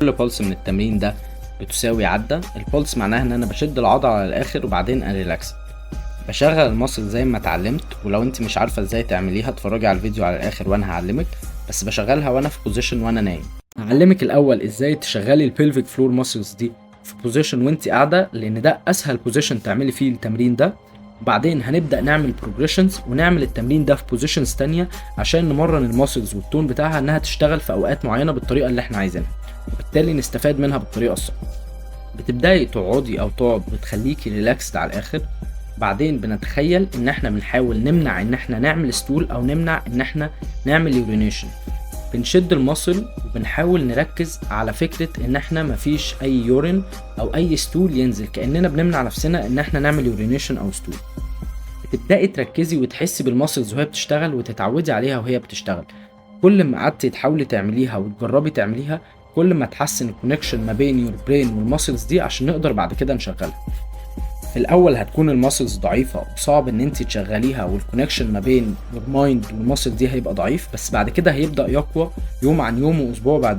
كل بولس من التمرين ده بتساوي عدة. البولس معناها ان انا بشد العضلة على الاخر وبعدين اريلاكس، بشغل المصل زي ما اتعلمت. ولو انت مش عارفة ازاي تعمليها اتفرجي على الفيديو على الاخر وانا هعلمك، بس بشغلها وانا في بوزيشن وانا نايم. هعلمك الاول ازاي تشغلي البلفيك فلور ماسلز دي في بوزيشن وانت قاعدة، لان ده اسهل بوزيشن تعملي فيه التمرين ده. وبعدين هنبدأ نعمل بروجريشنز ونعمل التمرين ده في بوزيشنز تانية عشان نمرن الماسلز والتون بتاعها انها تشتغل في اوقات معينة بالطريقة اللي احنا عايزينها، وبالتالي نستفاد منها بالطريقة الصح. بتبدأي تقعدي او تقعد بتخليكي ريلاكسد على الاخر. بعدين بنتخيل ان احنا بنحاول نمنع ان احنا نعمل ستول او نمنع ان احنا نعمل يورينيشن. بنشد المصل وبنحاول نركز على فكرة ان احنا مفيش اي يورين او اي ستول ينزل، كأننا بنمنع نفسنا ان احنا نعمل يورينيشن او ستول. بتبدأي تركزي وتحسي بالماسلز وهي بتشتغل وتتعودي عليها وهي بتشتغل. كل ما قعدتي تحاولي تعمليها وتجربي تعمليها كل ما تحسن الكونكشن ما بين يور برين والماسلز دي عشان نقدر بعد كده نشغلها. في الاول هتكون الماسلز ضعيفه وصعب ان انت تشغليها، والكونكشن ما بين المايند والماسل دي هيبقى ضعيف، بس بعد كده هيبدا يقوى يوم عن يوم واسبوع بعد